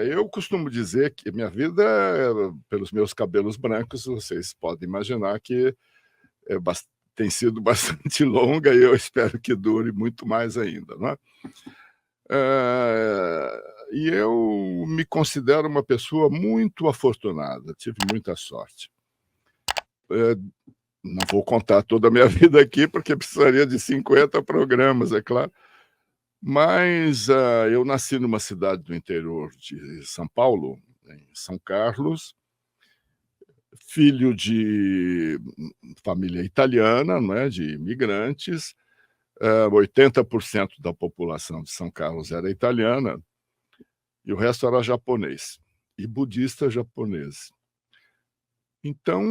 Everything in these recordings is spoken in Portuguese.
Eu costumo dizer que minha vida, pelos meus cabelos brancos, vocês podem imaginar que é bas tem sido bastante longa e eu espero que dure muito mais ainda, não é. E eu me considero uma pessoa muito afortunada, tive muita sorte. Eh, não vou contar toda a minha vida aqui, porque precisaria de 50 programas, é claro. Mas, eu nasci numa cidade do interior de São Paulo, em São Carlos, filho de família italiana, não é, de imigrantes, 80% da população de São Carlos era italiana e o resto era japonês, e budista japonês. Então,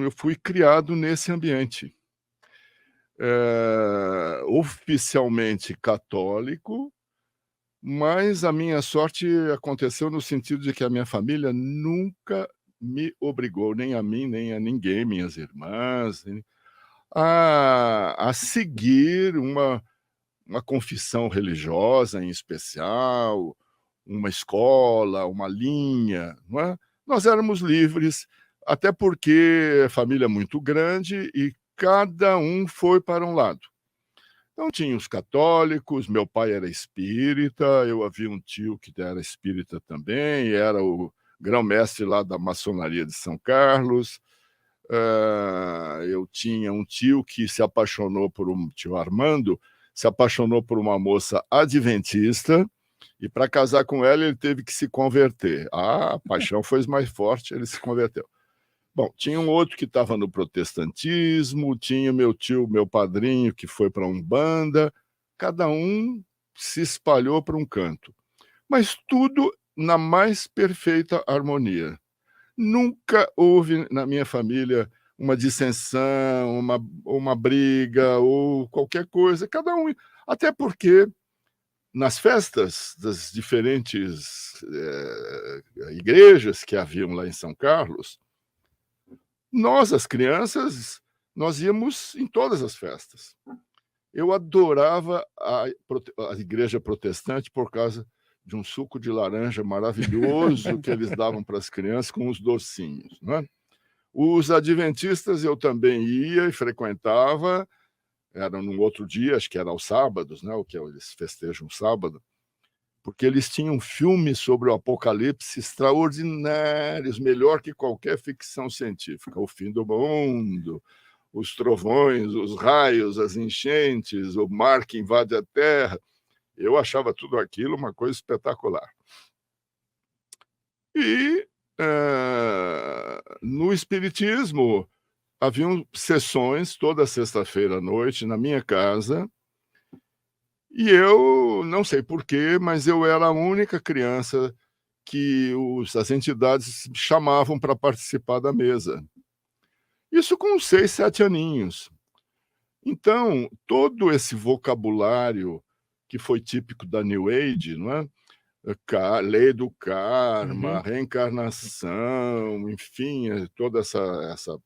eu fui criado nesse ambiente. Oficialmente católico, mas a minha sorte aconteceu no sentido de que a minha família nunca me obrigou, nem a mim, nem a ninguém, minhas irmãs, a seguir uma confissão religiosa em especial, uma escola, uma linha, não é? Nós éramos livres, até porque a família é muito grande e cada um foi para um lado. Então tinha os católicos, meu pai era espírita, eu havia um tio que era espírita também, era o grão-mestre lá da maçonaria de São Carlos. Eu tinha um tio que se apaixonou por tio Armando, se apaixonou por uma moça adventista, e para casar com ela ele teve que se converter. A paixão foi mais forte, ele se converteu. Bom, tinha um outro que estava no protestantismo, tinha meu tio, meu padrinho, que foi para a Umbanda, cada um se espalhou para um canto, mas tudo na mais perfeita harmonia. Nunca houve na minha família uma dissensão, uma briga ou qualquer coisa, cada um. Até porque nas festas das diferentes igrejas que haviam lá em São Carlos, nós, as crianças, nós íamos em todas as festas. Eu adorava a igreja protestante por causa de um suco de laranja maravilhoso que eles davam para as crianças com os docinhos, não é? Os adventistas eu também ia e frequentava, era num outro dia, acho que era aos sábados, né, o que eles festejam sábado, porque eles tinham filmes sobre o Apocalipse extraordinários, melhor que qualquer ficção científica. O fim do mundo, os trovões, os raios, as enchentes, o mar que invade a terra. Eu achava tudo aquilo uma coisa espetacular. E no Espiritismo haviam sessões toda sexta-feira à noite na minha casa, e eu não sei porquê, mas eu era a única criança que as entidades chamavam para participar da mesa. Isso com 6, 7 aninhos. Então, todo esse vocabulário que foi típico da New Age, não é? Lei do karma, Uhum. reencarnação, enfim, toda essa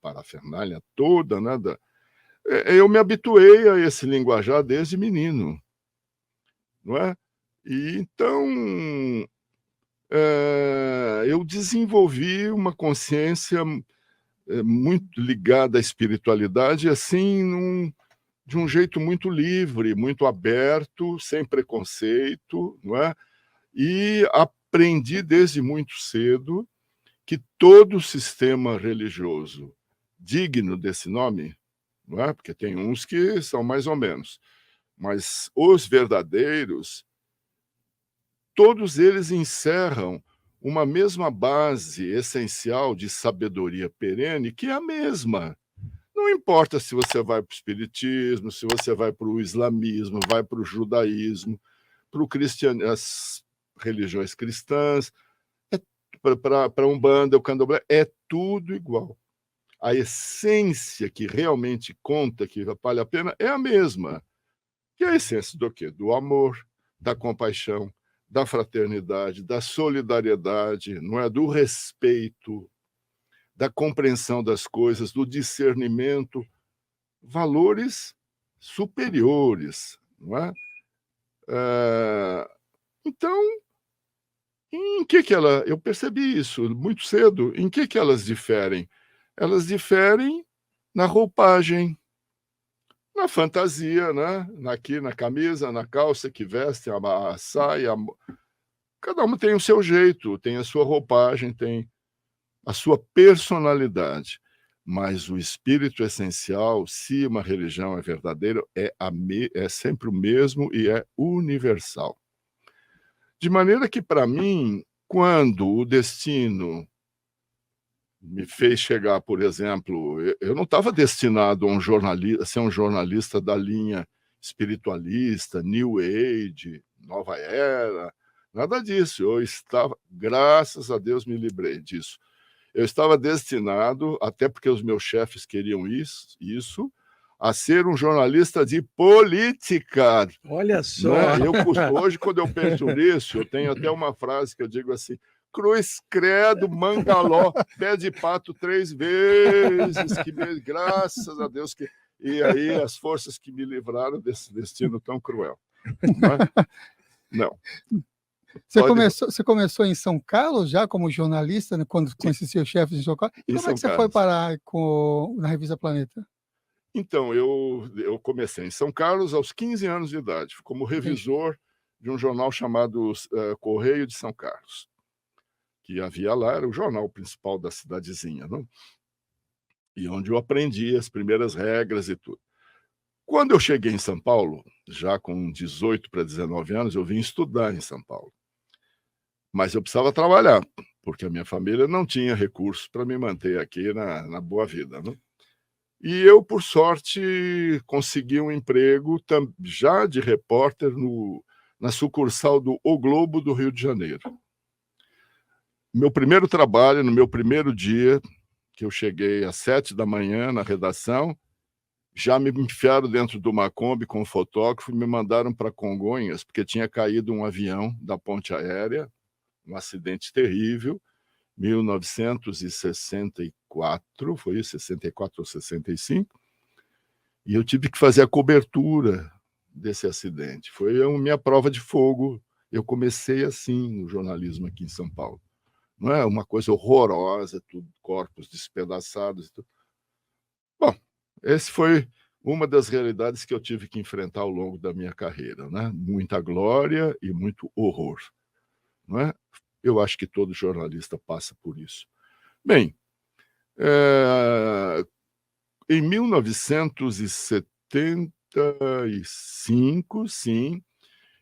parafernália toda, né, eu me habituei a esse linguajar desde menino, não é? E então, eu desenvolvi uma consciência, muito ligada à espiritualidade, assim, de um jeito muito livre, muito aberto, sem preconceito, não é? E aprendi desde muito cedo que todo sistema religioso digno desse nome, não é? Porque tem uns que são mais ou menos, mas os verdadeiros, todos eles encerram uma mesma base essencial de sabedoria perene, que é a mesma. Não importa se você vai para o espiritismo, se você vai para o islamismo, vai para o judaísmo, para o as religiões cristãs, para a Umbanda, o Candomblé, é tudo igual. A essência que realmente conta, que vale a pena, é a mesma. Que é a essência do quê? Do amor, da compaixão, da fraternidade, da solidariedade, não é? Do respeito, da compreensão das coisas, do discernimento, valores superiores, não é? Então, eu percebi isso muito cedo, em que elas diferem? Elas diferem na roupagem, na fantasia, né? Aqui na camisa, na calça que veste, a saia. Cada uma tem o seu jeito, tem a sua roupagem, tem a sua personalidade. Mas o espírito essencial, se uma religião é verdadeira, é sempre o mesmo e é universal. De maneira que, para mim, quando o destino me fez chegar, por exemplo, eu não estava destinado a ser um jornalista da linha espiritualista, New Age, Nova Era, nada disso. Eu estava, graças a Deus, me livrei disso. Eu estava destinado, até porque os meus chefes queriam isso, a ser um jornalista de política. Olha só! Né? Hoje, quando eu penso nisso, eu tenho até uma frase que eu digo assim: cruz, credo, mangaló, pé de pato 3 vezes, graças a Deus. E aí as forças que me livraram desse destino tão cruel. Não. Você começou em São Carlos já como jornalista, né, quando conheceu seus chefes em São Carlos? E como é que você foi parar na Revista Planeta? Então, eu comecei em São Carlos aos 15 anos de idade, como revisor de um jornal chamado Correio de São Carlos, que havia lá, era o jornal principal da cidadezinha, não? E onde eu aprendi as primeiras regras e tudo. Quando eu cheguei em São Paulo, já com 18 para 19 anos, eu vim estudar em São Paulo. Mas eu precisava trabalhar, porque a minha família não tinha recursos para me manter aqui na boa vida, não? E eu, por sorte, consegui um emprego já de repórter na sucursal do O Globo do Rio de Janeiro. Meu primeiro trabalho, no meu primeiro dia, que eu cheguei às 7 da manhã na redação, já me enfiaram dentro de uma Kombi com um fotógrafo e me mandaram para Congonhas, porque tinha caído um avião da ponte aérea, um acidente terrível, 1964, foi isso, 64 ou 65, e eu tive que fazer a cobertura desse acidente. Foi a minha prova de fogo. Eu comecei assim no jornalismo aqui em São Paulo. Não é uma coisa horrorosa, tudo, corpos despedaçados. Tudo. Bom, essa foi uma das realidades que eu tive que enfrentar ao longo da minha carreira, né? Muita glória e muito horror, não é? Eu acho que todo jornalista passa por isso. Bem, em 1975, sim,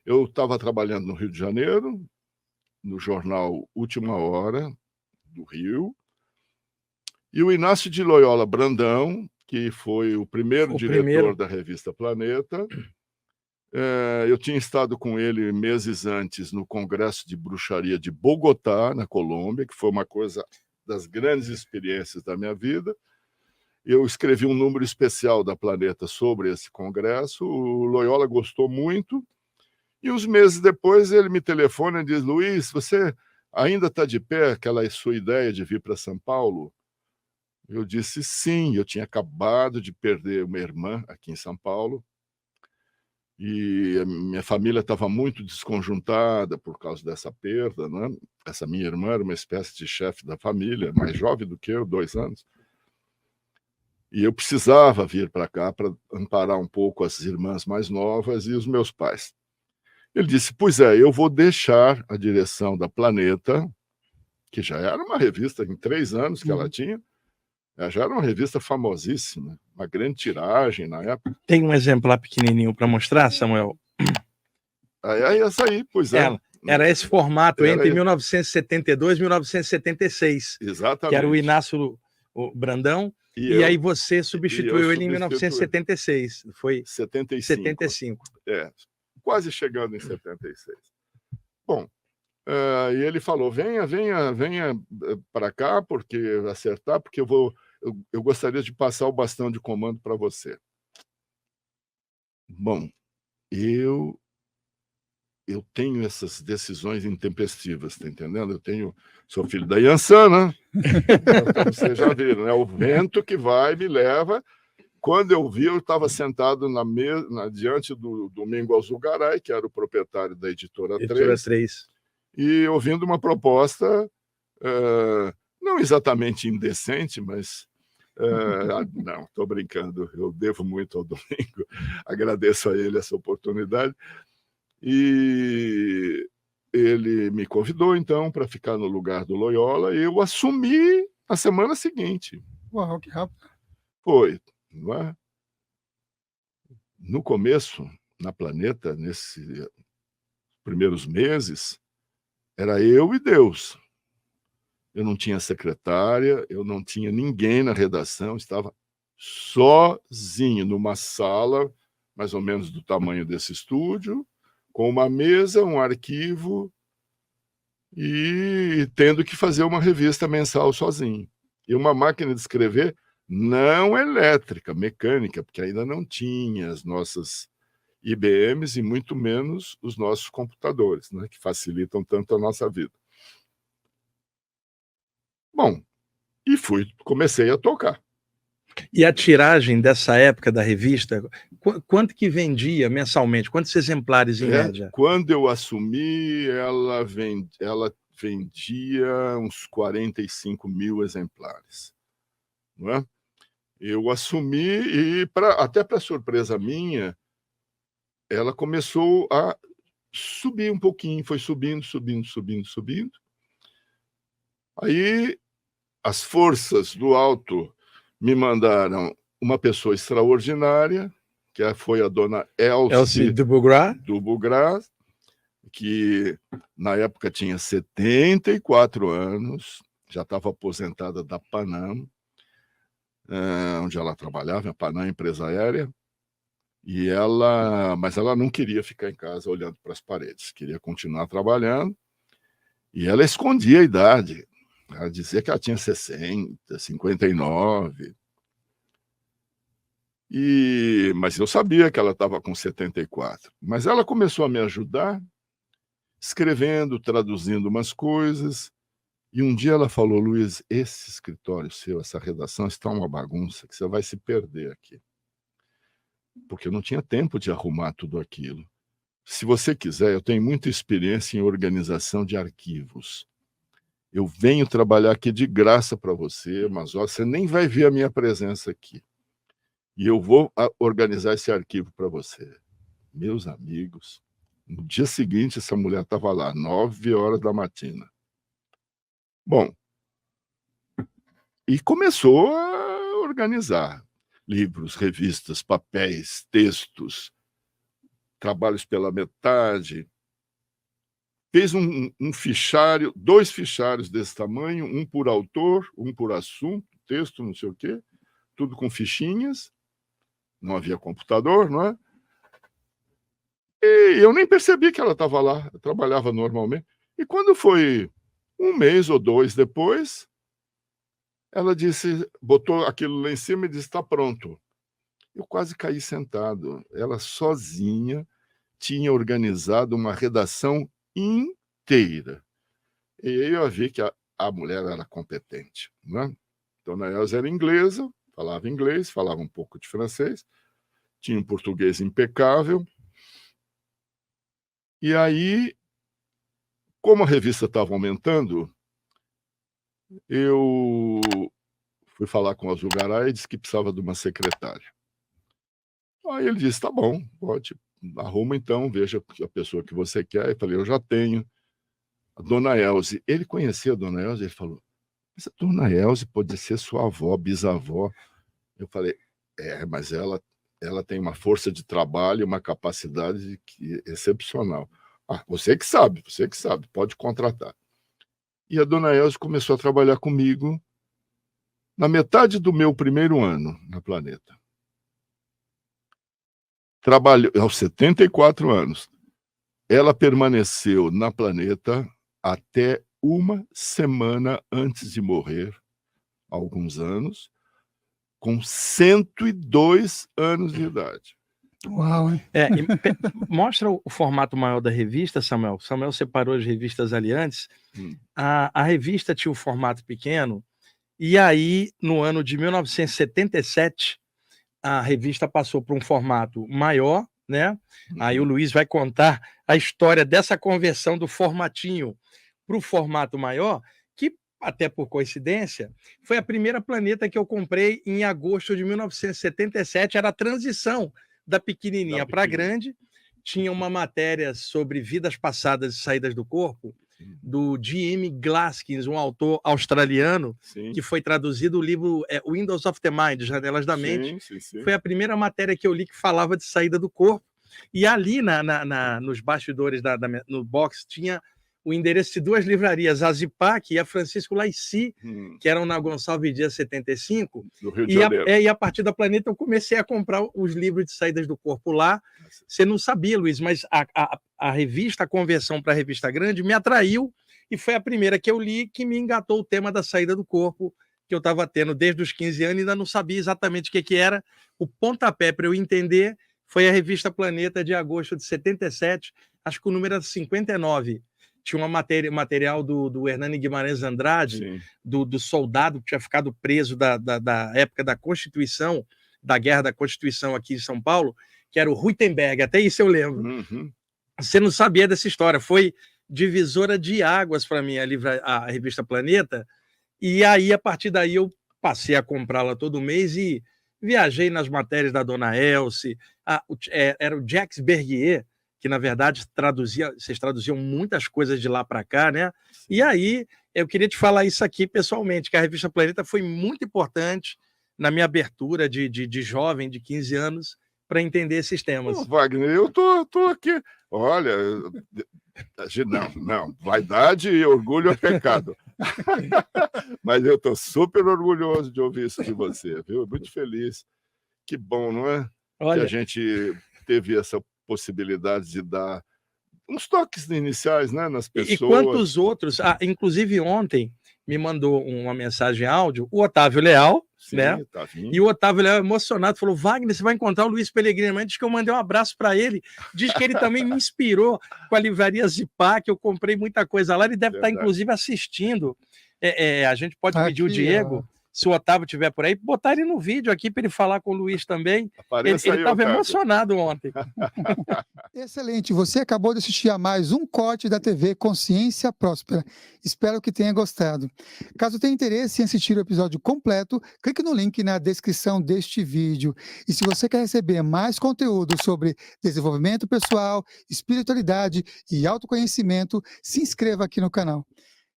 eu estava trabalhando no Rio de Janeiro, no jornal Última Hora, do Rio, e o Inácio de Loyola Brandão, que foi o primeiro diretor da revista Planeta, eu tinha estado com ele meses antes no Congresso de Bruxaria de Bogotá, na Colômbia, que foi uma coisa das grandes experiências da minha vida. Eu escrevi um número especial da Planeta sobre esse congresso, o Loyola gostou muito, e uns meses depois ele me telefona e diz: Luiz, você ainda está de pé aquela sua ideia de vir para São Paulo? Eu disse sim, eu tinha acabado de perder uma irmã aqui em São Paulo, e a minha família estava muito desconjuntada por causa dessa perda, né? Essa minha irmã era uma espécie de chefe da família, mais jovem do que eu, 2 anos. E eu precisava vir para cá para amparar um pouco as irmãs mais novas e os meus pais. Ele disse: pois é, eu vou deixar a direção da Planeta, que já era uma revista em 3 anos que ela tinha, já era uma revista famosíssima, uma grande tiragem na época. Tem um exemplar pequenininho para mostrar, Samuel? Essa aí, pois é. Era esse formato entre 1972 e 1976. Exatamente. Que era o Inácio Brandão, e aí você substituiu ele em 1976. Foi 75. Quase chegando em 76. Bom, e ele falou: venha para cá, porque acertar, porque eu gostaria de passar o bastão de comando para você. Bom, eu tenho essas decisões intempestivas, tá entendendo? Sou filho da Yansan, né? Então, vocês já viram, né? O vento que vai me leva. quando eu vi, eu estava sentado diante do Domingo Alzugaray, que era o proprietário da Editora 3, e ouvindo uma proposta, não exatamente indecente, mas... não, estou brincando, eu devo muito ao Domingo, agradeço a ele essa oportunidade. E ele me convidou, então, para ficar no lugar do Loyola, e eu assumi na semana seguinte. Uau, que rápido. Foi, não é? No começo, na Planeta, nesses primeiros meses, era eu e Deus. Eu não tinha secretária, eu não tinha ninguém na redação, estava sozinho numa sala, mais ou menos do tamanho desse estúdio, com uma mesa, um arquivo, e tendo que fazer uma revista mensal sozinho. E uma máquina de escrever não elétrica, mecânica, porque ainda não tinha as nossas IBMs e muito menos os nossos computadores, né, que facilitam tanto a nossa vida. Bom, e comecei a tocar. E a tiragem dessa época da revista, quanto que vendia mensalmente? Quantos exemplares em média? Quando eu assumi, ela vendia uns 45 mil exemplares. Não é? Eu assumi e, até para surpresa minha, ela começou a subir um pouquinho, foi subindo. Aí as forças do alto me mandaram uma pessoa extraordinária, que foi a dona Elsie Dubugras, que na época tinha 74 anos, já estava aposentada da Panam, onde ela trabalhava, a Panam, empresa aérea, mas ela não queria ficar em casa olhando para as paredes, queria continuar trabalhando, e ela escondia a idade. Ela dizia que ela tinha 60, 59. Mas eu sabia que ela estava com 74. Mas ela começou a me ajudar, escrevendo, traduzindo umas coisas. E um dia ela falou: Luiz, esse escritório seu, essa redação está uma bagunça, que você vai se perder aqui. Porque eu não tinha tempo de arrumar tudo aquilo. Se você quiser, eu tenho muita experiência em organização de arquivos. Eu venho trabalhar aqui de graça para você, mas você nem vai ver a minha presença aqui. E eu vou organizar esse arquivo para você. Meus amigos, no dia seguinte, essa mulher estava lá, 9 horas da matina. Bom, e começou a organizar livros, revistas, papéis, textos, trabalhos pela metade. Fez um fichário, 2 fichários desse tamanho, um por autor, um por assunto, texto, não sei o quê, tudo com fichinhas, não havia computador, não é? E eu nem percebi que ela estava lá, eu trabalhava normalmente. E quando foi 1 mês ou 2 depois, ela disse, botou aquilo lá em cima e disse: está pronto. Eu quase caí sentado. Ela sozinha tinha organizado uma redação inteira. E aí eu vi que a mulher era competente, né? Dona Elza era inglesa, falava inglês, falava um pouco de francês, tinha um português impecável. E aí, como a revista estava aumentando, eu fui falar com o Alzugaray e disse que precisava de uma secretária. Aí ele disse: tá bom, pode, arruma então, veja a pessoa que você quer. Eu falei: eu já tenho. A dona Elze. Ele conhecia a dona Elze, ele falou: mas a dona Elze pode ser sua avó, bisavó. Eu falei: mas ela tem uma força de trabalho, uma capacidade excepcional. Você que sabe, pode contratar. E a dona Elze começou a trabalhar comigo na metade do meu primeiro ano na Planeta. Trabalhou aos 74 anos. Ela permaneceu na Planeta até 1 semana antes de morrer, há alguns anos, com 102 anos de idade. Uau, hein? Mostra o formato maior da revista, Samuel. Samuel separou as revistas ali antes. A revista tinha o formato pequeno, e aí, no ano de 1977, a revista passou para um formato maior, né? Aí o Luiz vai contar a história dessa conversão do formatinho para o formato maior, que, até por coincidência, foi a primeira Planeta que eu comprei em agosto de 1977, era a transição da pequenininha para a grande, tinha uma matéria sobre vidas passadas e saídas do corpo, do G.M. Glaskins, um autor australiano, que foi traduzido o livro Windows of the Mind, Janelas da Mente. Foi a primeira matéria que eu li que falava de saída do corpo. E ali nos bastidores, no box, tinha o endereço de 2 livrarias, a Zipac e a Francisco Laici, que eram na Gonçalves Dias 75. Do Rio de Janeiro. E a partir da Planeta eu comecei a comprar os livros de saídas do corpo lá. Você não sabia, Luiz, mas a revista, a conversão para a revista grande, me atraiu e foi a primeira que eu li que me engatou o tema da saída do corpo, que eu estava tendo desde os 15 anos e ainda não sabia exatamente o que era. O pontapé para eu entender foi a revista Planeta de agosto de 77, acho que o número era 59. Tinha material do Hernani Guimarães Andrade, do soldado que tinha ficado preso da época da Constituição, da Guerra da Constituição aqui em São Paulo, que era o Ruitenberg, até isso eu lembro. Você não sabia dessa história, foi divisora de águas para mim a revista Planeta, e aí, a partir daí, eu passei a comprá-la todo mês e viajei nas matérias da Dona Elce, era o Jacques Bergier, que, na verdade, vocês traduziam muitas coisas de lá para cá, né? E aí, eu queria te falar isso aqui pessoalmente, que a revista Planeta foi muito importante na minha abertura de jovem, de 15 anos, para entender esses temas. Wagner, eu tô aqui. Olha, não, vaidade e orgulho é pecado. Mas eu estou super orgulhoso de ouvir isso de você, viu? Muito feliz. Que bom, não é? Olha, que a gente teve essa possibilidade de dar uns toques iniciais, né, nas pessoas. E quantos outros? Inclusive ontem me mandou uma mensagem áudio o Otávio Leal, né? E o Otávio Leal, emocionado, falou: Wagner, você vai encontrar o Luiz Pellegrini. Diz que eu mandei um abraço para ele. Diz que ele também me inspirou com a livraria Zipac, eu comprei muita coisa lá. Ele deve estar, inclusive, assistindo. A gente pode pedir o Diego, se o Otávio estiver por aí, botar ele no vídeo aqui para ele falar com o Luiz também. Ele estava emocionado ontem. Excelente. Você acabou de assistir a mais um corte da TV Consciência Próspera. Espero que tenha gostado. Caso tenha interesse em assistir o episódio completo, clique no link na descrição deste vídeo. E se você quer receber mais conteúdo sobre desenvolvimento pessoal, espiritualidade e autoconhecimento, se inscreva aqui no canal.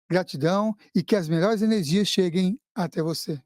Gratidão e que as melhores energias cheguem até você.